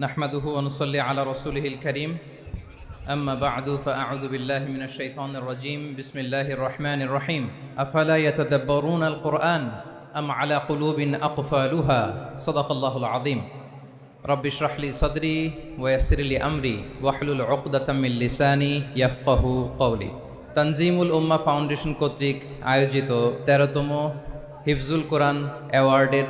نحمده ونصلي على رسوله الكريم أما بعد فأعوذ بالله من الشيطان الرجيم بسم الله الرحمن الرحيم أفلا يتدبرون القرآن أم على قلوب أقفالها صدق الله العظيم رب اشرح لي صدري ويسر لي أمري واحلل عقدة من لساني يفقه قولي তানজিমুল উম্মাহ foundation কর্তৃক আয়োজিত 13তম হিফজুল কোরআন অ্যাওয়ার্ডের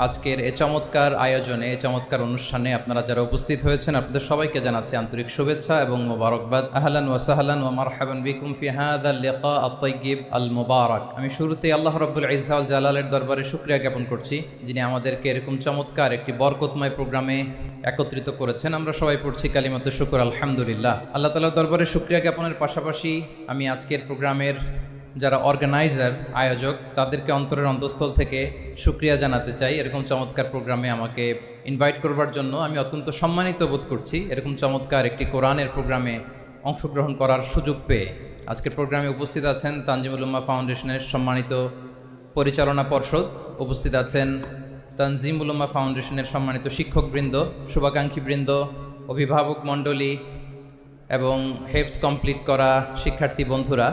আজকের এই চমৎকার আয়োজনে এই চমৎকার অনুষ্ঠানে আপনারা যারা উপস্থিত হয়েছেন আপনাদের সবাইকে জানাচ্ছি আন্তরিক শুভেচ্ছা এবং মোবারকবাদ। আহলান ওয়া সাহলান ওয়া মারহাবান বিকুম ফি হাযাল লিকা আত-তাইয়্যিব আল মুবারাক। আমি শুরুতেই আল্লাহ রাব্বুল ইজ্জা ওয়াল জালালের দরবারে শুকরিয়া জ্ঞাপন করছি যিনি আমাদেরকে এরকম চমৎকার একটি বরকতময় প্রোগ্রামে একত্রিত করেছেন। আমরা সবাই পড়ছি কালিমাতুশ শুকর আলহামদুলিল্লাহ। আল্লাহ তাআলার দরবারে শুকরিয়া জ্ঞাপনের পাশাপাশি আমি আজকের প্রোগ্রামের যারা অর্গানাইজার আয়োজক তাদেরকে অন্তরের অন্তঃস্থল থেকে শুকরিয়া জানাতে চাই। এরকম চমৎকার প্রোগ্রামে আমাকে ইনভাইট করবার জন্য আমি অত্যন্ত সম্মানিত বোধ করছি। এরকম চমৎকার একটি কোরআনের প্রোগ্রামে অংশগ্রহণ করার সুযোগ পেয়ে আজকের প্রোগ্রামে উপস্থিত আছেন তানজিমুল উম্মাহ ফাউন্ডেশনের সম্মানিত পরিচালনা পর্ষদ, উপস্থিত আছেন তানজিমুল উম্মাহ ফাউন্ডেশনের সম্মানিত শিক্ষকবৃন্দ, শুভাকাঙ্ক্ষীবৃন্দ, অভিভাবক মণ্ডলী এবং হেফস কমপ্লিট করা শিক্ষার্থী বন্ধুরা,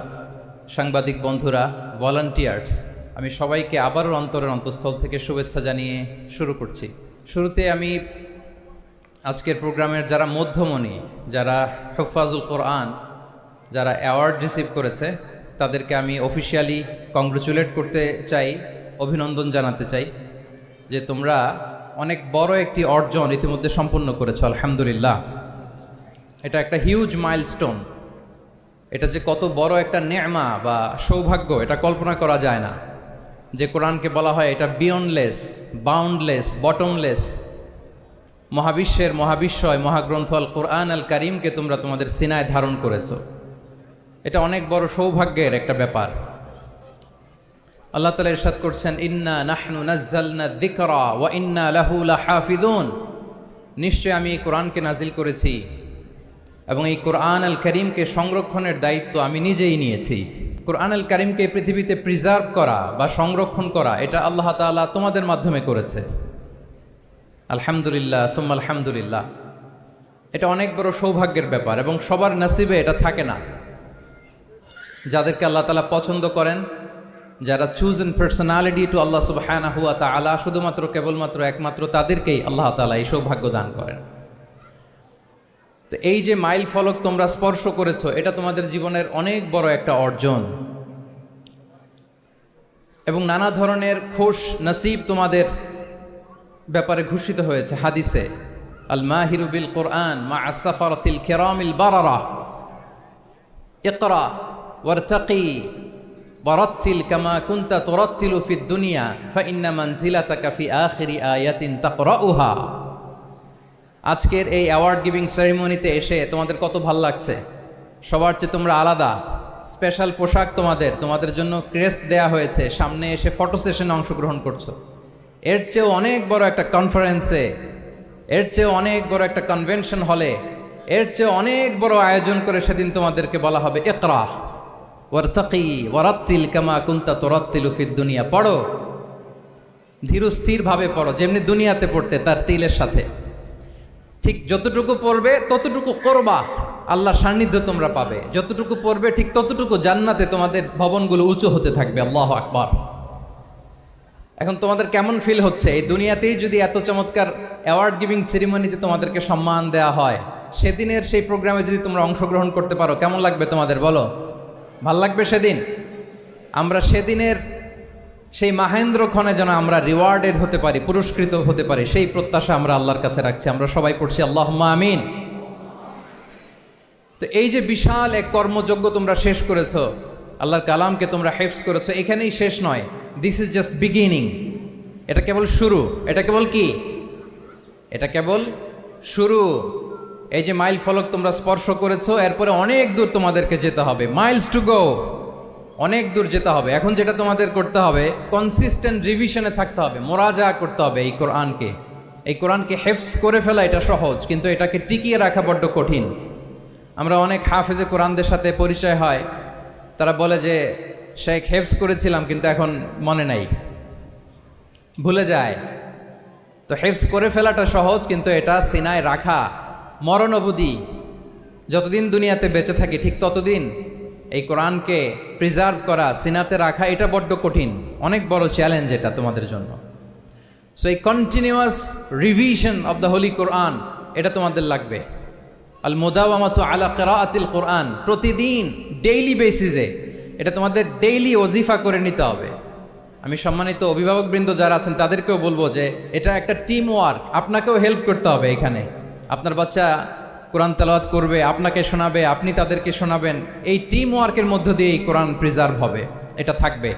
সাংবাদিক বন্ধুরা, ভলান্টিয়ার্স, আমি সবাইকে আবারও অন্তরের অন্তঃস্থল থেকে শুভেচ্ছা জানিয়ে শুরু করছি। শুরুতে আমি আজকের প্রোগ্রামের যারা মধ্যমণি, যারা হুফাজুল কোরআন, যারা অ্যাওয়ার্ড রিসিভ করেছে তাদেরকে আমি অফিসিয়ালি কংগ্রেচুলেট করতে চাই, অভিনন্দন জানাতে চাই যে তোমরা অনেক বড় একটি অর্জন ইতিমধ্যে সম্পন্ন করেছো, আলহামদুলিল্লাহ। এটা একটা হিউজ মাইলস্টোন। এটা যে কত বড় একটা নেয়মা বা সৌভাগ্য এটা কল্পনা করা যায় না। যে কোরআনকে বলা হয় এটা বিয়ন্ডলেস, বাউন্ডলেস, বটমলেস, মহাবিশ্বের মহাবিশ্বয় মহাগ্রন্থ আল কোরআন আল কারিমকে তোমরা তোমাদের সিনায় ধারণ করেছো। এটা অনেক বড় সৌভাগ্যের একটা ব্যাপার। আল্লাহ তাআলা ইরশাদ করছেন, ইন্না নাহনু নাজ্জালনা যিকরা ওয়া ইন্না লাহু লাহাফিজুন। নিশ্চয় আমি এই কোরআনকে নাজিল করেছি এবং এই কোরআন আল করিমকে সংরক্ষণের দায়িত্ব আমি নিজেই নিয়েছি। কোরআন আল করিমকে পৃথিবীতে প্রিজার্ভ করা বা সংরক্ষণ করা এটা আল্লাহ তাআলা তোমাদের মাধ্যমে করেছে। আলহামদুলিল্লাহ সুম্মা আলহামদুলিল্লাহ। এটা অনেক বড় সৌভাগ্যের ব্যাপার এবং সবার নসিবে এটা থাকে না। যাদেরকে আল্লাহ তাআলা পছন্দ করেন, যারা চুজেন পার্সোনালিটি টু আল্লাহ সুবহানাহু ওয়া তাআলা, শুধুমাত্র কেবলমাত্র একমাত্র তাদেরকেই আল্লাহ তাআলা এই সৌভাগ্য দান করেন। তো এই যে মাইল ফলক তোমরা স্পর্শ করেছো এটা তোমাদের জীবনের অনেক বড় একটা অর্জন এবং নানা ধরনের খুশ নসিব তোমাদের ব্যাপারে ঘোষিত হয়েছে হাদিসে। আল মাহিরু বিল কোরআন মা আসসাফারাতিল কিরামিল বারারা ইকরা ওয়ারতাকি ওয়ারাত্তিল কামা কুনতা তুরাত্তিলু ফিদ দুনিয়া ফাইন্না মানজিলাতাকা ফি আখিরি আয়াতিন তাকরাউহা। আজকের এই অ্যাওয়ার্ড গিভিং সেরিমনিতে এসে তোমাদের কত ভাল লাগছে। সবার চেয়ে তোমরা আলাদা, স্পেশাল পোশাক তোমাদের জন্য ক্রেস্ট দেয়া হয়েছে, সামনে এসে ফটো সেশনে অংশগ্রহণ করছো। এর চেয়েও অনেক বড় একটা কনফারেন্সে, এর চেয়েও অনেক বড় একটা কনভেনশন হলে, এর চেয়ে অনেক বড় আয়োজন করে সেদিন তোমাদেরকে বলা হবে ইকরা ওয়ারতাকি ওয়ারাত্তিল কামা কুনতা তুরাত্তিলু ফিদ দুনিয়া। পড়ো, ধীর স্থিরভাবে পড়ো, যেমনি দুনিয়াতে পড়তে তার তিলের সাথে। ঠিক যতটুকু পড়বে ততটুকু করবা, আল্লাহর সান্নিধ্য তোমরা পাবে। যতটুকু পড়বে ঠিক ততটুকু জান্নাতে তোমাদের ভবনগুলো উঁচু হতে থাকবে। আল্লাহু আকবার। এখন তোমাদের কেমন ফিল হচ্ছে? এই দুনিয়াতেই যদি এত চমৎকার অ্যাওয়ার্ড গিভিং সেরিমনিতে তোমাদেরকে সম্মান দেওয়া হয়, সেদিনের সেই প্রোগ্রামে যদি তোমরা অংশগ্রহণ করতে পারো কেমন লাগবে তোমাদের? বলো, ভাল লাগবে সেদিন? আমরা সেদিনের সেই মাহেন্দ্র ক্ষণে যেন আমরা রিওয়ার্ডেড হতে পারি, পুরস্কৃত হতে পারি, সেই প্রত্যাশা আমরা আল্লাহর কাছে রাখছি। আমরা সবাই পড়ছি আল্লাহুম্মা আমিন। তো এই যে বিশাল এক কর্মযজ্ঞ তোমরা শেষ করেছো, আল্লাহর কালামকে তোমরা হেফজ করেছো, এখানেই শেষ নয়। This is just beginning. এটা কেবল শুরু। এটা কেবল কি? এটা কেবল শুরু। এই যে মাইল ফলক তোমরা স্পর্শ করেছো, এরপরে অনেক দূর তোমাদেরকে যেতে হবে। মাইলস টু গো, অনেক দূর যেতে হবে। এখন যেটা তোমাদের করতে হবে, কনসিস্টেন্ট রিভিশনে থাকতে হবে, মোরাজা করতে হবে এই কোরআনকে। এই কোরআনকে হেফজ করে ফেলা এটা সহজ, কিন্তু এটাকে টিকিয়ে রাখা বড্ড কঠিন। আমরা অনেক হাফেজে কোরআনদের সাথে পরিচয় হয়, তারা বলে যে শেখ হেফজ করেছিলাম কিন্তু এখন মনে নাই, ভুলে যায়। তো তো হেফজ করে ফেলাটা সহজ, কিন্তু এটা সিনায় রাখা মরণ অবধি, যতদিন দুনিয়াতে বেঁচে থাকি ঠিক ততদিন এই কোরআনকে প্রিজার্ভ করা, সিনাতে রাখা, এটা বড্ড কঠিন, অনেক বড় চ্যালেঞ্জ এটা তোমাদের জন্য। সো এই continuous revision of the holy Quran, এটা তোমাদের লাগবে। আল মুদাওয়ামাতু আলা কিরাআতিল কোরআন, প্রতিদিন ডেইলি বেসিসে এটা তোমাদের ডেইলি ওজিফা করে নিতে হবে। আমি সম্মানিত অভিভাবকবৃন্দ যারা আছেন তাদেরকেও বলবো যে এটা একটা টিম ওয়ার্ক, আপনাকেও হেল্প করতে হবে। এখানে আপনার বাচ্চা কোরআন তেলাওয়াত করবে, আপনাকে শোনাবে, আপনি তাদেরকে শোনাবেন, এই টিম ওয়ার্কের মধ্য দিয়ে এই কোরআন প্রিজার্ভ হবে, এটা থাকবে।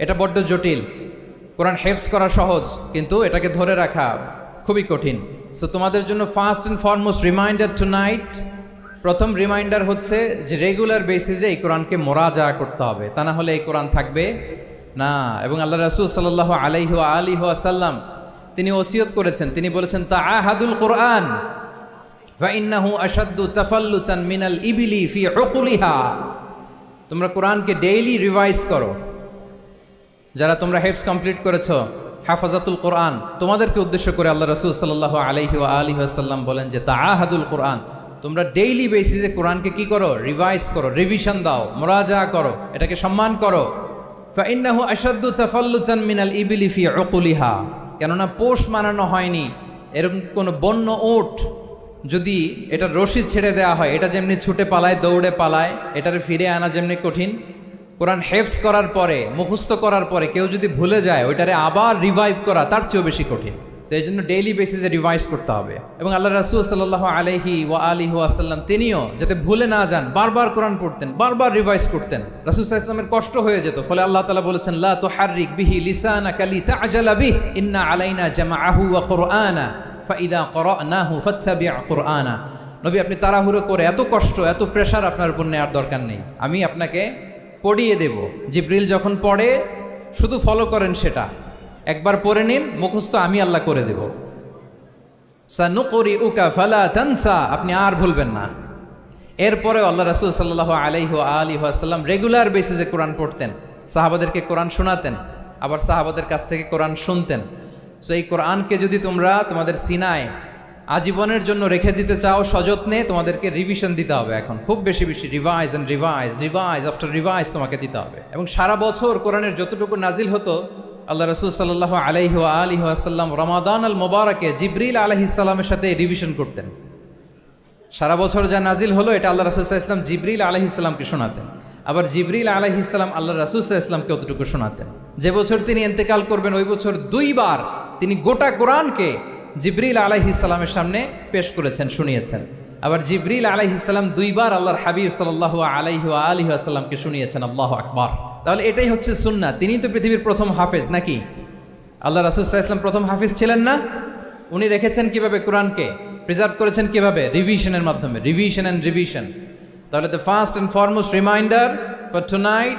এটা বড্ড জটিল। কোরআন হেফজ করা সহজ, কিন্তু এটাকে ধরে রাখা খুবই কঠিন। সো তোমাদের জন্য first and foremost reminder tonight, প্রথম রিমাইন্ডার হচ্ছে যে রেগুলার বেসিসে এই কোরআনকে মোরাজা করতে হবে, তা না হলে এই কোরআন থাকবে না। এবং আল্লাহ রাসূল সাল্লাল্লাহু আলাইহি ওয়া আলিহি ওয়াসাল্লাম তিনি ওসিয়ত করেছেন, তিনি বলেছেন তাআহাদুল কোরআন ফাইন্নাহু আশাদ্দু তাফাল্লুতান মিনাল ইবিলি ফি উকুলিহা। তোমরা কোরআনকে ডেইলি রিভাইজ করো। যারা তোমরা হেফজ কমপ্লিট করেছো, হাফাজাতুল কোরআন, তোমাদেরকে উদ্দেশ্য করে আল্লাহ রাসূল সাল্লাল্লাহু আলাইহি ওয়া আলিহি ওয়াসাল্লাম বলেন যে তাআহাদুল কোরআন, তোমরা ডেইলি বেসিসে কোরআনকে কি করো? রিভাইজ করো, রিভিশন দাও, মুরাজা করো, এটাকে সম্মান করো। ফাইন্নাহু আশাদ্দু তাফাল্লুতান মিনাল ইবিলি ফি উকুলিহা, কেননা পোষ মানানো হয়নি এরকম কোনো বন্য উট যদি এটা রশি ছেড়ে দেওয়া হয়, এটা যেমনি ছুটে পালায়, দৌড়ে পালায়, এটারে ফিরে আনা যেমনি কঠিন, কোরআন হেফজ করার পরে, মুখস্থ করার পরে কেউ যদি ভুলে যায়, ওইটারে আবার রিভাইভ করা তার চেয়েও বেশি কঠিন। তো এই জন্য ডেইলি বেসিসে রিভাইজ করতে হবে। এবং আল্লাহ রাসূল সাল্লাল্লাহু আলাইহি ওয়া আলিহি ওয়াসাল্লাম তিনিও যাতে ভুলে না যান, বারবার কোরআন পড়তেন, বারবার রিভাইজ করতেন। রাসূল সাল্লাল্লাহু আলাইহি ওয়াসাল্লামের কষ্ট হয়ে যেত, ফলে আল্লাহ তাআলা বলেছেন লা তুহাররিক বিহি লিসানাকা লিতা'জালা বিহি ইন্না আলাইনা জামাআহু ওয়া কুরআনা ফাইদা ক্বরানাহু ফাত্তাবি' কুরআনা। নবী, আপনি তাড়াহুড়ো করে, এত কষ্ট, এত প্রেশার আপনার উপর নেওয়ার দরকার নেই, আমি আপনাকে পড়িয়ে দেব। জিবরিল যখন পড়ে শুধু ফলো করেন সেটা, একবার পড়ে নিন, মুখস্থ আমি আল্লাহ করে দেব। সানুকরিউকা ফালা তানসা, আপনি আর ভুলবেন না। এরপরে আল্লাহ রাসূল সাল্লাল্লাহু আলাইহি ওয়া আলিহি ওয়াসাল্লাম রেগুলার বেসিসে কোরআন পড়তেন, সাহাবাদেরকে কোরআন শোনাতেন, আবার সাহাবাদের কাছ থেকে কোরআন শুনতেন। সো এই কোরআনকে যদি তোমরা তোমাদের সিনায় আজীবনের জন্য রেখে দিতে চাও সযত্নে, তোমাদেরকে রিভিশন দিতে হবে। এখন খুব বেশি বেশি revise and revise, revise after revise তোমাকে দিতে হবে। এবং সারা বছর কোরআনের যতটুকু নাজিল হতো, আল্লাহ রাসূল সাল্লাল্লাহু আলাইহি ওয়া আলিহি ওয়াসাল্লাম রমাদান আল মোবারকে জিবরিল আলাইহিস সালামের সাথে রিভিশন করতেন। সারা বছর যা নাজিল হলো, এটা আল্লাহ রাসূল সাল্লাল্লাহু আলাইহি ওয়াসাল্লাম জিবরিল আলাইহিস সালামকে শোনাতেন, আবার জিবরিল আলাইহিস সালাম আল্লাহ রাসূল সাল্লাল্লাহু আলাইহি ওয়াসাল্লামকে অতটুকু শোনাতেন। যে বছর তিনি ইন্তেকাল করবেন, ওই বছর 2 বার তিনি গোটা কোরআনকে জিবরিল আলাইহিস সালামের সামনে পেশ করেছেন, শুনিয়েছেন। আবার জিবরিল আলাইহিস সালাম 2 বার আল্লাহর হাবিব সাল্লাল্লাহু আলাইহি ওয়া আলিহি ওয়াসাল্লামকে শুনিয়েছেন। আল্লাহু আকবার। তাহলে এটাই হচ্ছে সুন্নাহ। তিনি তো পৃথিবীর প্রথম হাফেজ নাকি? আল্লাহ রাসূল সাল্লাল্লাহু আলাইহি ওয়াসাল্লাম প্রথম হাফেজ ছিলেন না? উনি রেখেছেন কিভাবে? কোরআনকে প্রিজার্ভ করেছেন কিভাবে? রিভিশনের মাধ্যমে, রিভিশন অ্যান্ড রিভিশন। তাহলে the first and foremost reminder for tonight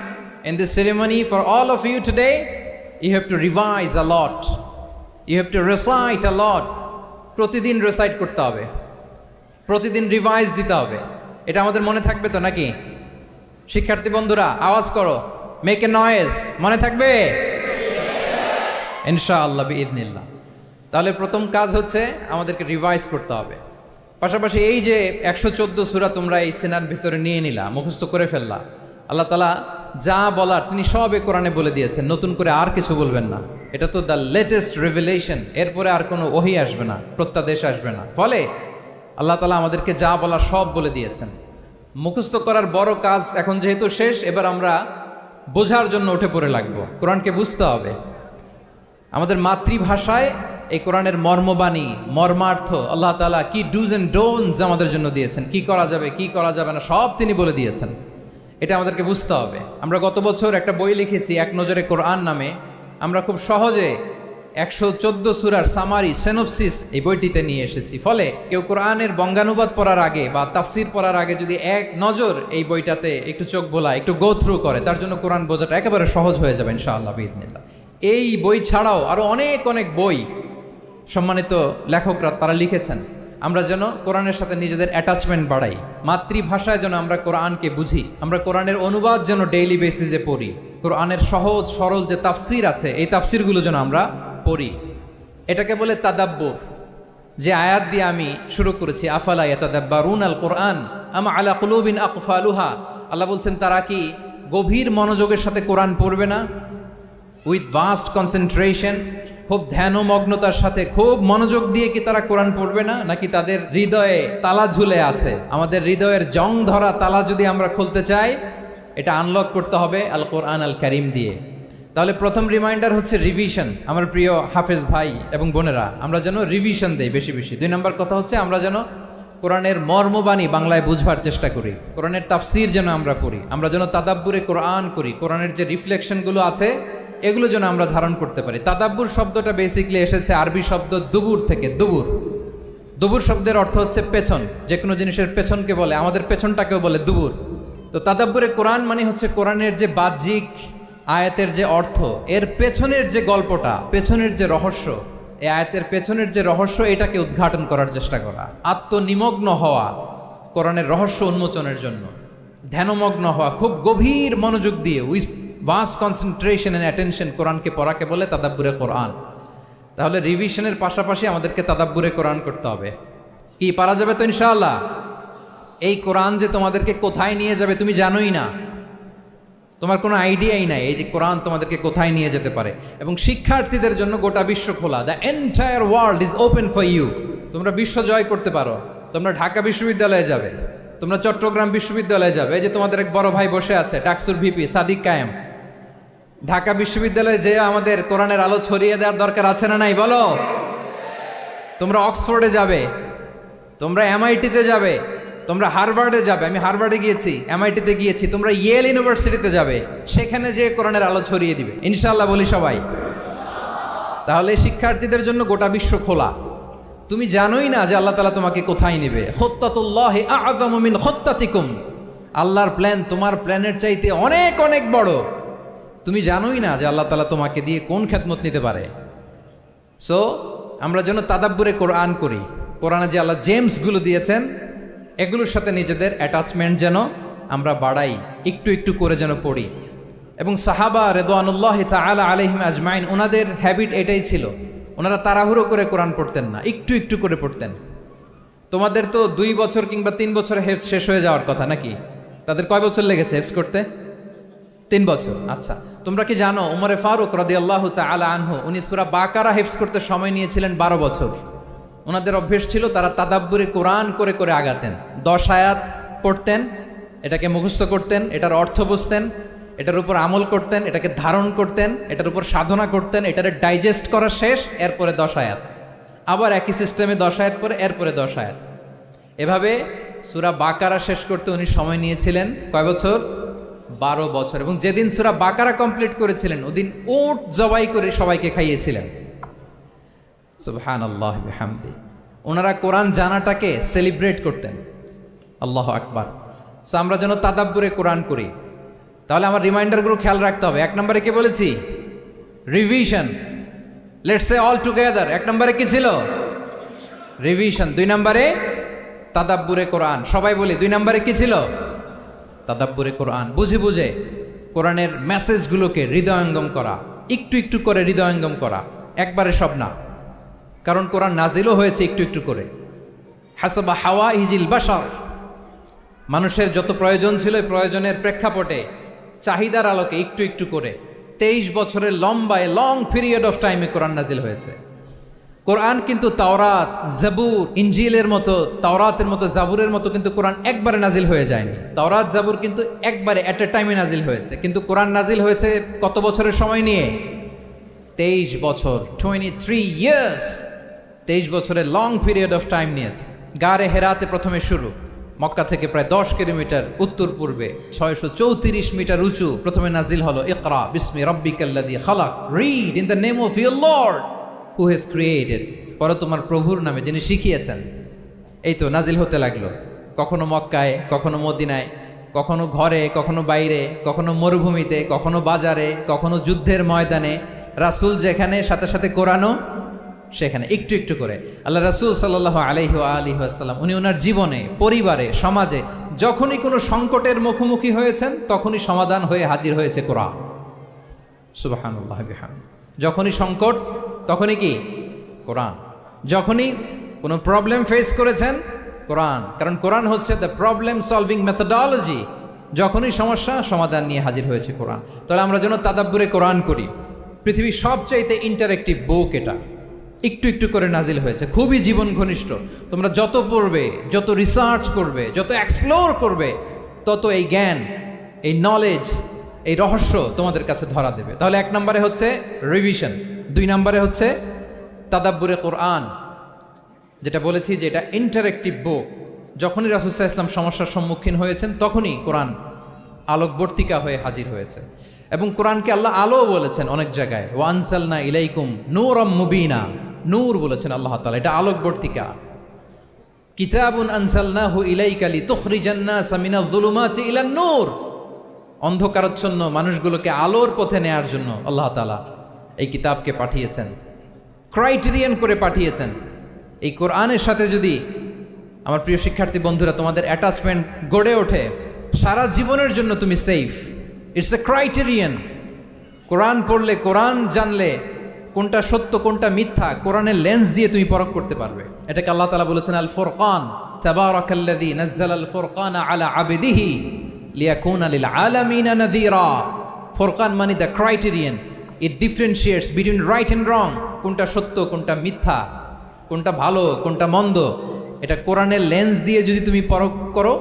in this ceremony for all of you today, you have to revise a lot, you have to recite a lot. প্রতিদিন recite করতে হবে, প্রতিদিন revise দিতে হবে। এটা আমাদের মনে থাকবে তো নাকি? শিক্ষার্থী বন্ধুরা আওয়াজ করো, মেক এ নয়েজ, মনে থাকবে ইনশাআল্লাহ বিইذনিল্লাহ। তাহলে প্রথম কাজ হচ্ছে আমাদেরকে রিভাইজ করতে হবে। পাশাপাশি এই যে 114 সূরা তোমরা এই সিনার ভিতরে নিয়ে নিলা, মুখস্থ করে ফেললা, আল্লাহ তাআলা যা বলার তিনি সব এই কোরআনে বলে দিয়েছেন, নতুন করে আর কিছু বলবেন না। এটা তো দ্য লেটেস্ট রিভিলেশন, এরপরে আর কোনো ওহী আসবে না, প্রত্যাদেশ আসবে না। ফলে আল্লাহ তাআলা আমাদেরকে যা বলার সব বলে দিয়েছেন। মুখস্থ করার বড় কাজ এখন যেহেতু শেষ, এবার আমরা বোঝার জন্য উঠে পড়ে লাগবো। কোরআনকে বুঝতে হবে আমাদের মাতৃভাষায়। এই কোরআনের মর্মবাণী, মর্মার্থ, আল্লাহ তাআলা কি ডুজ অ্যান্ড ডোন্টস আমাদের জন্য দিয়েছেন, কি করা যাবে কি করা যাবে না, সব তিনি বলে দিয়েছেন। এটা আমাদেরকে বুঝতে হবে। আমরা গত বছর একটা বই লিখেছি এক নজরে কোরআন নামে। আমরা খুব সহজে 114 সূরার সামারি, সিনপসিস এই বইটিতে নিয়ে এসেছি। ফলে কেউ কোরআনের বঙ্গানুবাদ পড়ার আগে বা তাফসির পড়ার আগে যদি এক নজর এই বইটাতে একটু চোখ বোলা, একটু গো থ্রু করে, তার জন্য কোরআন বোঝাটা একেবারে সহজ হয়ে যাবে ইনশাআল্লাহ বিইذনিল্লাহ। এই বই ছাড়াও আরো অনেক অনেক বই সম্মানিত লেখকরা তারা লিখেছেন। আমরা যেন কোরআনের সাথে নিজেদের অ্যাটাচমেন্ট বাড়াই, মাতৃভাষায় যেন আমরা কোরআনকে বুঝি, আমরা কোরআনের অনুবাদ যেন ডেইলি বেসিসে পড়ি, কোরআনের সহজ সরল যে তাফসির আছে এই তাফসিরগুলো যেন আমরা পড়ি। এটাকে বলে তাদাব্বুর। যে আয়াত দিয়ে আমি শুরু করেছি, আফালা ইয়াতাদাব্বারুনাল কুরআন আম আলা কুলুবিন আকফালুহা, আল্লাহ বলছেন তারা কি গভীর মনোযোগের সাথে কোরআন পড়বে না, উইথ ভাস্ট কনসেন্ট্রেশন, খুব ধ্যানমগ্নতার সাথে খুব মনোযোগ দিয়ে কি তারা কোরআন পড়বে না, নাকি তাদের হৃদয়ে তালা ঝুলে আছে? আমাদের হৃদয়ের জং ধরা তালা যদি আমরা খুলতে চাই, এটা আনলক করতে হবে আল কোরআন আল কারিম দিয়ে। তাহলে প্রথম রিমাইন্ডার হচ্ছে রিভিশন। আমার প্রিয় হাফেজ ভাই এবং বোনেরা, আমরা যেন রিভিশন দেই বেশি বেশি। 2 নম্বর কথা হচ্ছে আমরা যেন কোরআনের মর্মবাণী বাংলায় বুঝবার চেষ্টা করি, কোরআনের তাফসির যেন আমরা পড়ি, আমরা যেন তাদাব্বুরে কোরআন করি, কোরআনের যে রিফ্লেকশনগুলো আছে এগুলো যেন আমরা ধারণ করতে পারি। তাদাব্বুর শব্দটা বেসিক্যালি এসেছে আরবি শব্দ দুবুর থেকে। দুবুর, দুবুর শব্দের অর্থ হচ্ছে পেছন, যে কোনো জিনিসের পেছনকে বলে, আমাদের পেছনটাকেও বলে দুবুর। তো তাদাব্বুরে কোরআন মানে হচ্ছে কোরআনের যে বাহ্যিক আয়াতের যে অর্থ, এর পেছনের যে গল্পটা, পেছনের যে রহস্য, এই আয়াতের পেছনের যে রহস্য, এটাকে উদ্ঘাটন করার চেষ্টা করা, আত্মনিমগ্ন হওয়া কোরআনের রহস্য উন্মোচনের জন্য, ধ্যানমগ্ন হওয়া, খুব গভীর মনোযোগ দিয়ে with vast concentration and attention কোরআনকে পড়াকে বলে তাদাব্বুরে কোরআন। তাহলে রিভিশনের পাশাপাশি আমাদেরকে তাদাব্বুরে কোরআন করতে হবে। কি পারা যাবে তো ইনশাআল্লাহ? এই কোরআন যে তোমাদেরকে কোথায় নিয়ে যাবে তুমি জানোই না, তোমার কোনো আইডিয়াই নাই এই যে কোরআন তোমাদেরকে কোথায় নিয়ে যেতে পারে। এবং শিক্ষার্থীদের জন্য গোটা বিশ্ব খোলা, the entire world is open for you. তোমরা বিশ্ব জয় করতে পারো, তোমরা ঢাকা বিশ্ববিদ্যালয়ে যাবে, তোমরা চট্টগ্রাম বিশ্ববিদ্যালয়ে যাবে। এই যে তোমাদের এক বড় ভাই বসে আছে, ডাকসুর ভিপি সাদিক কায়েম, ঢাকা বিশ্ববিদ্যালয়ে যে আমাদের কোরআনের আলো ছড়িয়ে দেওয়ার দরকার আছে না নাই বলো? তোমরা অক্সফোর্ডে যাবে, তোমরা এমআইটিতে যাবে, তোমরা হার্ভার্ডে যাবে, আমি হার্ভার্ডে গিয়েছি, এমআইটিতে গিয়েছি, তোমরা ইয়েল ইউনিভার্সিটিতে যাবে, সেখানে যে কোরআনের আলো ছড়িয়ে দিবে ইনশাআল্লাহ, বলি সবাই। তাহলে শিক্ষার্থীদের জন্য গোটা বিশ্ব খোলা। তুমি জানোই না যে আল্লাহ তাআলা তোমাকে কোথায় নেবে। খুত্তাতুল্লাহি আ'যামু মিন খুত্তাতিকুম, আল্লাহর প্ল্যান তোমার প্ল্যানের চাইতে অনেক অনেক বড়। তুমি জানোই না যে আল্লাহ তাআলা তোমাকে দিয়ে কোন খেদমত নিতে পারে। সো আমরা যেন তাদাব্বুরে কোরআন করি, কোরআনে যে আল্লাহ জেমসগুলো দিয়েছেন এগুলোর সাথে নিজেদের অ্যাটাচমেন্ট যেন আমরা বাড়াই, একটু একটু করে যেন পড়ি। এবং সাহাবা রিদওয়ানুল্লাহি তাআলা আলাইহিম আজমাইন, ওনাদের হ্যাবিট এটাই ছিল, ওনারা তাড়াহুড়ো করে কোরআন পড়তেন না, একটু একটু করে পড়তেন। তোমাদের তো 2 বছর কিংবা 3 বছরে হেফজ শেষ হয়ে যাওয়ার কথা নাকি? তাদের কয় বছর লেগেছে হেফজ করতে? 3 বছর। আচ্ছা, তোমরা কি জানো উমরে ফারুক রাদিয়াল্লাহু তাআলা আনহু, উনি সূরা বাকারা হেফজ করতে সময় নিয়েছিলেন 12 বছর। ওনাদের অভ্যেস ছিল তারা তাদাব্বুরে কোরআন করে করে আগাতেন। 10 আয়াত পড়তেন, এটাকে মুখস্থ করতেন, এটার অর্থ বুঝতেন, এটার উপর আমল করতেন, এটাকে ধারণ করতেন, এটার উপর সাধনা করতেন, এটারে ডাইজেস্ট করা শেষ, এরপরে 10 আয়াত, আবার একই সিস্টেমে 10 আয়াত পরে এরপরে 10 আয়াত। এভাবে সূরা বাকারা শেষ করতে উনি সময় নিয়েছিলেন কয় বছর? 12 বছর। এবং যেদিন সূরা বাকারা কমপ্লিট করেছিলেন ওদিন উট জবাই করে সবাইকে খাইয়েছিলেন। সুবহানাল্লাহ বিহামদি। ওনারা কোরআন জানাটাকে সেলিব্রেট করতেন। আল্লাহু আকবার। সো আমরা যেন তাদাব্বুরে কোরআন করি। তাহলে আমার রিমাইন্ডারগুলো খেয়াল রাখতে হবে। 1 নম্বরে কি বলেছি? Revision. Let's say all together. 1 নম্বরে কি ছিল? রিভিশন। 2 নম্বরে তাদাব্বুরে কোরআন। সবাই বলি 2 নম্বরে কি ছিল? তাদাব্বুরে কোরআন। বুঝে বুঝে কোরআনের মেসেজগুলোকে হৃদয়ঙ্গম করা, একটু একটু করে হৃদয়ঙ্গম করা, একবারে সব না। কারণ কোরআন নাজিলও হয়েছে একটু একটু করে। হাসাবা হাওয়াইজিল বাশার, মানুষের যত প্রয়োজন ছিল এই প্রয়োজনের প্রেক্ষাপটে চাহিদার আলোকে একটু একটু করে 23 বছরের লম্বায় লং পিরিয়ড অফ টাইমে কোরআন নাজিল হয়েছে। কোরআন কিন্তু তাওরাত, জাবুর, ইনজিলের মতো, তাওরাতের মতো, জাবুরের মতো কিন্তু কোরআন একবারে নাজিল হয়ে যায়নি। তাওরাত, জাবুর কিন্তু একবারে এট এ টাইমে নাজিল হয়েছে, কিন্তু কোরআন নাজিল হয়েছে কত বছরের সময় নিয়ে? 23 বছর, 23 ইয়ার্স। 23 বছরের লং পিরিয়ড অফ টাইম নিয়েছে। গারে হেরাতে প্রথমে শুরু, মক্কা থেকে প্রায় 10 কিলোমিটার উত্তর পূর্বে 634 মিটার উঁচু প্রথমে নাজিল হলো ইকরা বিসমি রাব্বিকাল্লাযী খালাক, read in the name of your lord who has created, পরে তোমার প্রভুর নামে যিনি শিখিয়েছেন। এই তো নাজিল হতে লাগলো, কখনো মক্কায়, কখনো মদিনায়, কখনো ঘরে, কখনো বাইরে, কখনো মরুভূমিতে, কখনো বাজারে, কখনো যুদ্ধের ময়দানে। রাসূল যেখানে, সাথে সাথে কোরআনও সেখানে, একটু একটু করে। আল্লাহ রাসূল সাল্লাল্লাহু আলাইহি ওয়া আলিহি ওয়াসাল্লাম উনি ওনার জীবনে, পরিবারে, সমাজে যখনই কোনো সংকটের মুখোমুখি হয়েছেন তখনই সমাধান হয়ে হাজির হয়েছে কোরআন। সুবহানাল্লাহ বিহামদিহি। যখনই সংকট তখনই কি কোরআন। যখনই কোনো প্রবলেম ফেস করেছেন, কোরআন, কারণ কোরআন হচ্ছে দ্য প্রবলেম সলভিং মেথোডোলজি। যখনই সমস্যা, সমাধান নিয়ে হাজির হয়েছে কোরআন। তাহলে আমরা যেন তাদাব্বুরে কোরআন করি। পৃথিবীর সবচাইতে ইন্টারেক্টিভ বুক এটা, একটু একটু করে নাজিল হয়েছে, খুবই জীবন ঘনিষ্ঠ। তোমরা যত পড়বে, যত রিসার্চ করবে, যত এক্সপ্লোর করবে, তত এই জ্ঞান, এই নলেজ, এই রহস্য তোমাদের কাছে ধরা দেবে। তাহলে 1 নম্বরে হচ্ছে রিভিশন, 2 নম্বরে হচ্ছে তাদাব্বুরে কোরআন, যেটা বলেছি যে এটা ইন্টারেক্টিভ বুক। যখনই রাসূল সাল্লাল্লাহু আলাইহি ওয়াসাল্লাম সমস্যার সম্মুখীন হয়েছেন, তখনই কোরআন আলোকবর্তিকা হয়ে হাজির হয়েছে। এবং কোরআনকে আল্লাহ আলো বলেছেন অনেক জায়গায়, ওয়া আনসালনা ইলাইকুম নূরাম মুবিনা, নূর বলেছেন আল্লাহ তাআলা, এটা আলোকবর্তিকা। কিতাবুন আনসালনাহু ইলাইকা লিতুখরিজান নাসা মিনাজ যুলুমাতি ইলান নূর, অন্ধকারাচ্ছন্ন মানুষগুলোকে আলোর পথে নেয়ার জন্য আল্লাহ তাআলা এই কিতাবকে পাঠিয়েছেন, ক্রাইটেরিয়ান করে পাঠিয়েছেন। এই কোরআনের সাথে যদি আমার প্রিয় শিক্ষার্থী বন্ধুরা তোমাদের অ্যাটাচমেন্ট গড়ে ওঠে, সারা জীবনের জন্য তুমি safe. It's a criterion. Quran পড়লে, কোরআন জানলে কোনটা সত্য কোনটা মিথ্যা কোরআনের লেন্স দিয়ে তুমি পরখ করতে পারবে। এটাকে আল্লাহ তাআলা বলেছেন আল ফুরকান, তাবারাকাল্লাযী নাযালাল ফুরকানা আলা আবদিহি লিয়াকুনা লিল আলামিনা নাযীরা। ফুরকান মানে the criterion, it differentiates between right and wrong. কোনটা সত্য কোনটা মিথ্যা, কোনটা ভালো কোনটা মন্দ, এটা কোরআনের লেন্স দিয়ে যদি তুমি পরখ করো,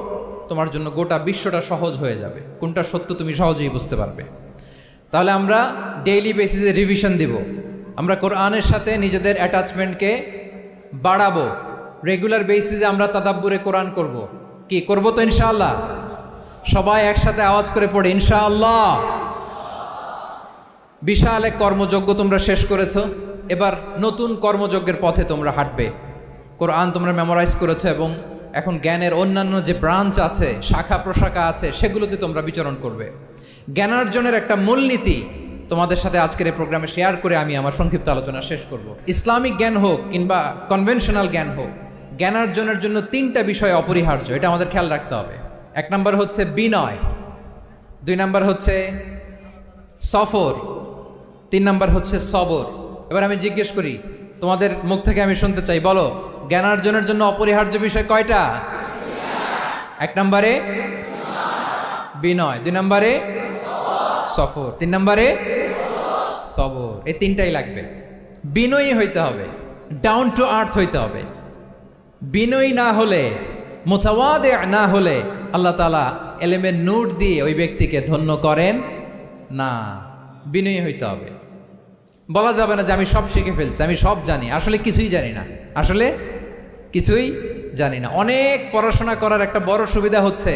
তোমার জন্য গোটা বিশ্বটা সহজ হয়ে যাবে। কোনটা সত্য তুমি সহজেই বুঝতে পারবে। তাহলে আমরা ডেইলি বেসিসে রিভিশন দিব, আমরা কোরআনের সাথে নিজেদের অ্যাটাচমেন্টকে বাড়াবো। রেগুলার বেসিসে আমরা তাদাব্বুরে কোরআন করব। কি করব? তো ইনশাআল্লাহ সবাই একসাথে আওয়াজ করে পড়ে ইনশাআল্লাহ। বিশাল এক কর্মযজ্ঞ তোমরা শেষ করেছো, এবার নতুন কর্মযজ্ঞের পথে তোমরা হাঁটবে। কোরআন তোমরা মেমোরাইজ করেছো এবং এখন জ্ঞানের অন্যান্য যে ব্রাঞ্চ আছে, শাখা প্রশাখা আছে, সেগুলোতে তোমরা বিচরণ করবে। জ্ঞানার্জনের একটা মূলনীতি তোমাদের সাথে আজকের এই প্রোগ্রামে শেয়ার করে আমি আমার সংক্ষিপ্ত আলোচনা শেষ করব। ইসলামিক জ্ঞান হোক কিংবা কনভেনশনাল জ্ঞান হোক, জ্ঞানার্জনের জন্য 3টা বিষয় অপরিহার্য, এটা আমাদের খেয়াল রাখতে হবে। 1 নম্বর হচ্ছে বিনয়, 2 নম্বর হচ্ছে সফর, 3 নম্বর হচ্ছে সবর। এবার আমি জিজ্ঞেস করি, তোমাদের মুখ থেকে আমি শুনতে চাই, বলো জ্ঞানার্জনের জন্য অপরিহার্য বিষয় কয়টা? 1 নম্বরে বিনয়, 2 নম্বরে সফর, 3 নম্বরে সবর। এই 3টাই লাগবে। বিনয়ী হইতে হবে, ডাউন টু আর্থ হইতে হবে। বিনয়ী না হলে, মুতাওয়াদি না হলে আল্লাহ তাআলা এলেমের নূর দিয়ে ওই ব্যক্তিকে ধন্য করেন না। বিনয়ী হইতে হবে। বলা যাবে না যে আমি সব শিখে ফেলছি, আমি সব জানি, আসলে কিছুই জানি না, আসলে কিছুই জানি না। অনেক পড়াশোনা করার একটা বড় সুবিধা হচ্ছে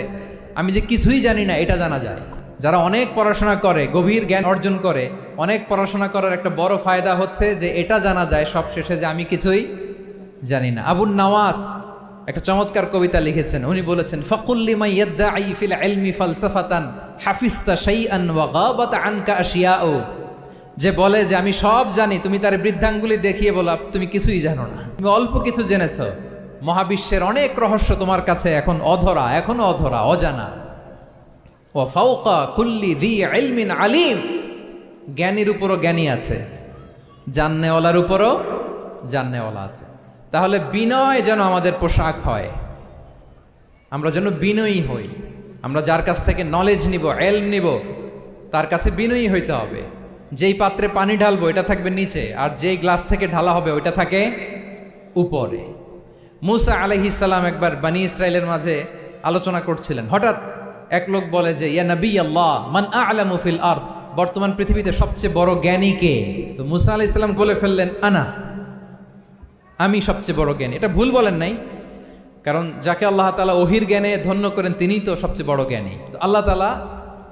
আমি যে কিছুই জানি না এটা জানা যায়। যারা অনেক পড়াশোনা করে, গভীর জ্ঞান অর্জন করে, অনেক পড়াশোনা করার একটা বড় ফায়দা হচ্ছে যে এটা জানা যায় সব শেষে যে আমি কিছুই জানি না। আবুন নওয়াস একটা চমৎকার কবিতা লিখেছেন। উনি বলেছেন, ফাকুল লিমান ইয়াদঈ ফিল ইলমি ফালসাফাতান হাফিজতা শাইআন ওয়া গাবাত আনকা আশিয়াউ। যে বলে যে আমি সব জানি, তুমি তার বৃদ্ধাঙ্গুলি দেখিয়ে বলা তুমি কিছুই জানো না, তুমি অল্প কিছু জেনেছ। মহাবিশ্বের অনেক রহস্য তোমার কাছে এখন অধরা, এখনো অধরা, অজানা। ওয়া ফাওকা কুল্লি যী ইলমিন আলিম, জ্ঞানীর উপরও জ্ঞানী আছে, জাননেওয়ালার উপরও জাননেওয়ালা আছে। তাহলে বিনয় যেন আমাদের পোশাক হয়, আমরা যেন বিনয়ী হই। আমরা যার কাছ থেকে নলেজ নিব, ইলম নিব, তার কাছে বিনয়ী হইতে হবে। যেই পাত্রে পানি ঢালবো এটা থাকবে নিচে, আর যেই গ্লাস থেকে ঢালা হবে ওইটা থাকে উপরে। মুসা আলাইহিস সালাম একবার বনি ইসরাইলের মাঝে আলোচনা করছিলেন। হঠাৎ এক লোক বলে যে ইয়া নবী আল্লাহ মান আ'লামু ফিল আরদ, বর্তমান পৃথিবীতে সবচেয়ে বড় জ্ঞানী কে? তো মুসা আলাইহিস সালাম বলে ফেললেন আনা, আমি সবচেয়ে বড় জ্ঞানী। এটা ভুল বলেন নাই, কারণ যাকে আল্লাহ তাআলা ওহির জ্ঞানে ধন্য করেন তিনিই তো সবচেয়ে বড় জ্ঞানী। তো আল্লাহ তাআলা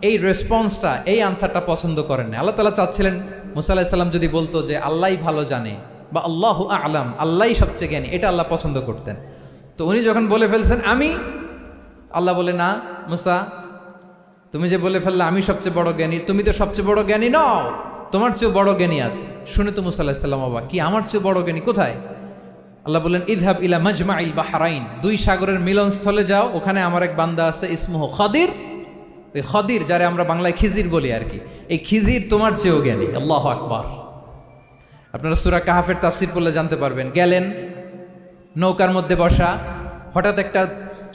এই রেসপন্সটা, এই আনসারটা পছন্দ করেন না। আল্লাহ তাআলা চাচ্ছিলেন মুসা আলাইহিস সালাম যদি বলতো যে আল্লাহই ভালো জানে বা আল্লাহু আ'লাম, আল্লাহই সবচেয়ে জ্ঞানী, এটা আল্লাহ পছন্দ করতেন। তো উনি যখন বলে ফেলছেন আমি, আল্লাহ বলে না মুসা, তুমি যে বলে ফেললে আমি সবচেয়ে বড় জ্ঞানী, তুমি তো সবচেয়ে বড় জ্ঞানী নও, তোমার চেয়েও বড় জ্ঞানী আছে। শুনে তো মুসা আলাইহিস সালাম অবাক, কি আমার চেয়েও বড় জ্ঞানী কোথায়? আল্লাহ বললেন ইযহাব ইলা মাজমাইল বাহরাইন, 2 সাগরের মিলনস্থলে যাও, ওখানে আমার এক বান্দা আছে ইসমুহু খাদির। ওই খাদির, যারে আমরা বাংলায় খিজির বলি আর কি, এই খিজির তোমার চেয়েও জ্ঞানী। আল্লাহু আকবার। আপনারা সূরা কাহাফের তাফসীর পড়লে জানতে পারবেন। গেলেন, নৌকার মধ্যে বসা, হঠাৎ একটা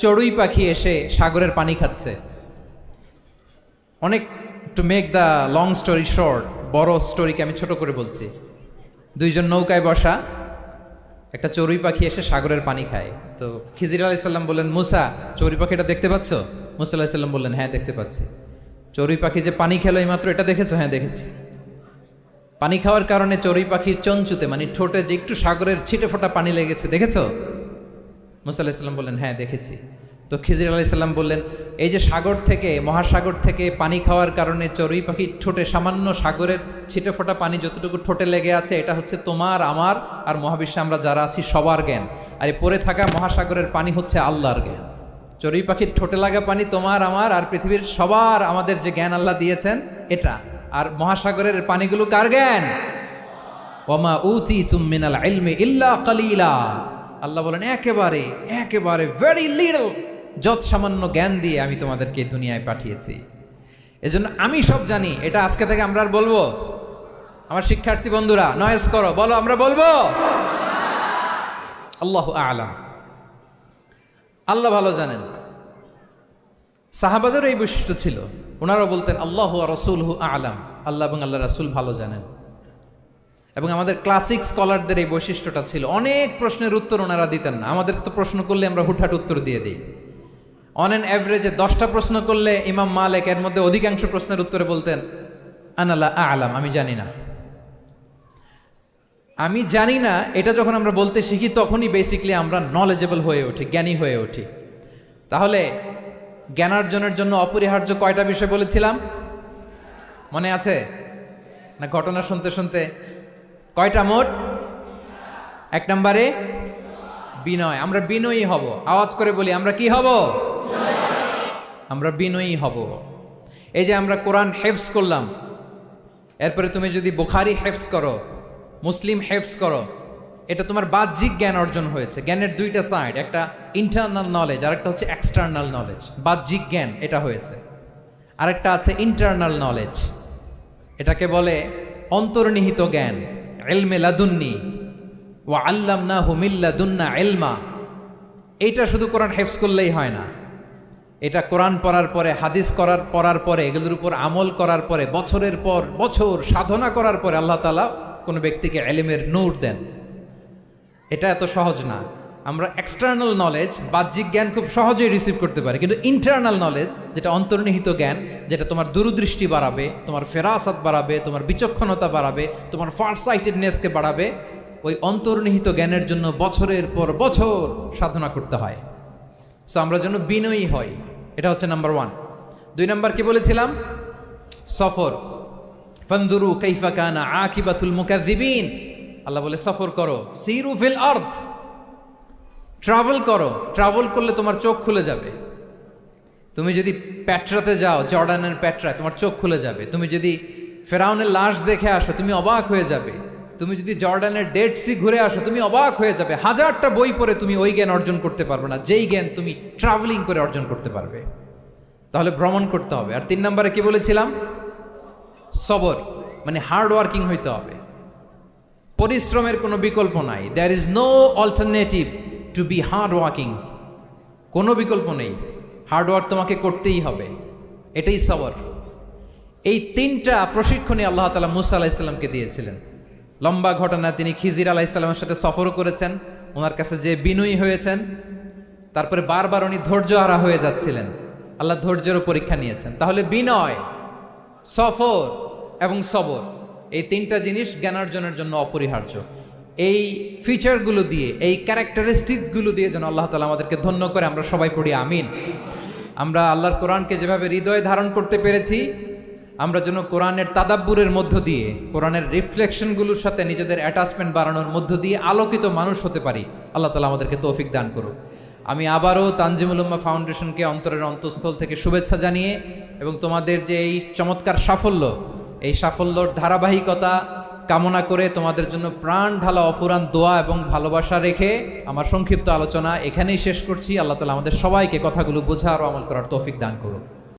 চড়ুই পাখি এসে সাগরের পানি খাচ্ছে। অনেক, to make the long story short, বড় স্টোরিকে আমি ছোট করে বলছি। দুইজন নৌকায় বসা, একটা চড়ুই পাখি এসে সাগরের পানি খায়। তো খিজির আলাইহিস সালাম বললেন, মুসা, চড়ুই পাখিটা দেখতে পাচ্ছ? মুসা আলাইহিস সালাম বললেন, হ্যাঁ দেখতে পাচ্ছি। চড়ুই পাখি যে পানি খেলো এইমাত্র, এটা দেখেছো? হ্যাঁ দেখেছি। পানি খাওয়ার কারণে চড়ুই পাখির চঞ্চুতে, মানে ঠোঁটে যে একটু সাগরের ছিটে ফোটা পানি লেগেছে, দেখেছো? মুসা আলাইহিস সালাম বললেন, হ্যাঁ দেখেছি। তো খিজির আলাইহিস সালাম বললেন, এই যে সাগর থেকে, মহাসাগর থেকে পানি খাওয়ার কারণে চড়ুই পাখির ঠোঁটে সামান্য সাগরের ছিটে ফোটা পানি যতটুকু ঠোঁটে লেগে আছে, এটা হচ্ছে তোমার, আমার আর মহাবিশ্বে আমরা যারা আছি সবার জ্ঞান। আর এই পড়ে থাকা মহাসাগরের পানি হচ্ছে আল্লাহর জ্ঞান। চড়ুই পাখির ঠোঁটে লাগা পানি তোমার, আমার আর পৃথিবীর সবার, আমাদের যে জ্ঞান আল্লাহ দিয়েছেন এটা। আর মহাসাগরের পানিগুলো কার জ্ঞান? ওয়ামা উতীতুম মিনাল ইলমি ইল্লা কালিলা। আল্লাহ বলেন, একেবারে একেবারে ভেরি লিটল, যত সামান্য জ্ঞান দিয়ে আমি তোমাদেরকে দুনিয়ায় পাঠিয়েছি। এজন্য আমি সব জানি, এটা আজকে থেকে আমরা আর বলবো? আমার শিক্ষার্থী বন্ধুরা নয়েজ করো, বলো আমরা বলবো। আল্লাহু আ'লাম, আল্লাহ ভালো জানেন। সাহাবাদের এই বৈশিষ্ট্য ছিল, ওনারা বলতেন আল্লাহু ওয়া রাসূলুহু আ'লাম, আল্লাহ এবং আল্লাহ রাসূল ভালো জানেন। এবং আমাদের ক্লাসিক স্কলারদের এই বৈশিষ্ট্যটা ছিল, অনেক প্রশ্নের উত্তর ওনারা দিতেন না। আমাদের তো প্রশ্ন করলে আমরা হুটহাট উত্তর দিয়ে দিই। অন অ্যান অ্যাভারেজে 10টা প্রশ্ন করলে ইমাম মালিক এর মধ্যে অধিকাংশ প্রশ্নের উত্তরে বলতেন আনা লা আ'লাম, আমি জানি না। আমি জানি না এটা যখন আমরা বলতে শিখি, তখনই বেসিক্যালি আমরা নলেজেবল হয়ে উঠি, জ্ঞানী হয়ে উঠি। তাহলে জ্ঞানার্জনের জন্য অপরিহার্য কয়টা বিষয় বলেছিলাম, মনে আছে না? ঘটনা শুনতে শুনতে কয়টা মোট? 1 নম্বরে বিনয়। আমরা বিনয়ী হব। আওয়াজ করে বলি, আমরা কি হব? আমরা বিনয়ী হব। এই যে আমরা কোরআন হেফজ করলাম, এরপরে তুমি যদি বুখারী হেফজ করো, মুসলিম হেফজ করো, এটা তোমার বাহ্যিক জ্ঞান অর্জন হয়েছে। জ্ঞানের দুইটা সাইড, একটা ইন্টারনাল নলেজ আর একটা হচ্ছে এক্সটার্নাল নলেজ। বাহ্যিক জ্ঞান এটা হয়েছে, আরেকটা আছে ইন্টারনাল নলেজ, এটাকে বলে অন্তর্নিহিত জ্ঞান। ইলমে লাদুন্নি ওয়া আল্লামনাহু মিন লাদুন্না ইলমা। এইটা শুধু কোরআন হেফজ করলেই হয় না, এটা কোরআন পড়ার পরে, হাদিস পড়ার পরে, এগুলোর উপর আমল করার পরে, বছরের পর বছর সাধনা করার পরে আল্লাহ তাআলা কোনো ব্যক্তিকে ইলমের নূর দেন। এটা এত সহজ না। আমরা এক্সটার্নাল নলেজ, বাহ্যিক জ্ঞান খুব সহজেই রিসিভ করতে পারি, কিন্তু ইন্টারনাল নলেজ, যেটা অন্তর্নিহিত জ্ঞান, যেটা তোমার দূরদৃষ্টি বাড়াবে, তোমার ফেরাসাত বাড়াবে, তোমার বিচক্ষণতা বাড়াবে, তোমার ফারসাইটেডনেসকে বাড়াবে, ওই অন্তর্নিহিত জ্ঞানের জন্য বছরের পর বছর সাধনা করতে হয়। সো আমরা যেন বিনয়ী হই, এটা হচ্ছে নাম্বার 1। 2 নাম্বার কি বলেছিলাম? সফর। ফানজুরু কাইফা কানা আকিবাতুল মুকাজ্জিবিন। আল্লাহ বলে সফর করো, সিরু ফিল আরদ, ট্রাভেল করো। ট্রাভেল করলে তোমার চোখ খুলে যাবে। তুমি যদি পেট্রাতে যাও, জর্ডানের পেট্রায়, তোমার চোখ খুলে যাবে। তুমি যদি ফেরাউনের লাশ দেখে আসো, তুমি অবাক হয়ে যাবে। তুমি যদি জর্ডানের ডেড সি ঘুরে আসো, তুমি অবাক হয়ে যাবে। 1000টা বই পড়ে তুমি ওই জ্ঞান অর্জন করতে পারবে না, যেই জ্ঞান তুমি ট্রাভেলিং করে অর্জন করতে পারবে। তাহলে ভ্রমণ করতে হবে। আর 3 নম্বরে কি বলেছিলাম? সবর, মানে হার্ড ওয়ার্কিং হইতে হবে। পরিশ্রমের কোনো বিকল্প নাই। There is no alternative to be hard working. কোনো বিকল্প নেই, হার্ড ওয়ার্ক তোমাকে করতেই হবে, এটাই সবর। এই 3টা প্রশিক্ষণই আল্লাহ তাআলা মুসা আলাইহিস সালামকে দিয়েছিলেন। লম্বা ঘটনা, তিনি খিজির আলাইহিস সালামের সাথে সফরও করেছেন, ওনার কাছে যে বিনয়ী হয়েছেন, তারপরে বারবার উনি ধৈর্যহারা হয়ে যাচ্ছিলেন, আল্লাহ ধৈর্যেরও পরীক্ষা নিয়েছেন। তাহলে বিনয়, সফর এবং সবর, এই 3টা জিনিস জ্ঞানার্জনের জন্য অপরিহার্য। এই ফিচারগুলো দিয়ে, এই ক্যারেক্টারিস্টিক্সগুলো দিয়ে যেন আল্লাহ তাআলা আমাদেরকে ধন্য করে। আমরা সবাই পড়ি আমিন। আমরা আল্লাহর কোরআনকে যেভাবে হৃদয়ে ধারণ করতে পেরেছি, আমরা যেন কোরআনের তাদাব্বুরের মধ্য দিয়ে, কোরআনের রিফ্লেকশনগুলোর সাথে নিজেদের অ্যাটাচমেন্ট বাড়ানোর মধ্য দিয়ে আলোকিত মানুষ হতে পারি। আল্লাহ তাআলা আমাদেরকে তৌফিক দান করুক। আমি আবারও তানজিমুল উম্মাহ ফাউন্ডেশনকে অন্তরের অন্তঃস্থল থেকে শুভেচ্ছা জানিয়ে, এবং তোমাদের যে এই চমৎকার সাফল্য, এই সাফল্যর ধারাবাহিকতা কামনা করে তোমাদের জন্য প্রাণ ঢালা অফুরান দোয়া এবং ভালোবাসা রেখে আমার সংক্ষিপ্ত আলোচনা এখানেই শেষ করছি। আল্লাহ তাআলা আমাদের সবাইকে কথাগুলো বোঝার ও আমল করার তৌফিক দান করুন।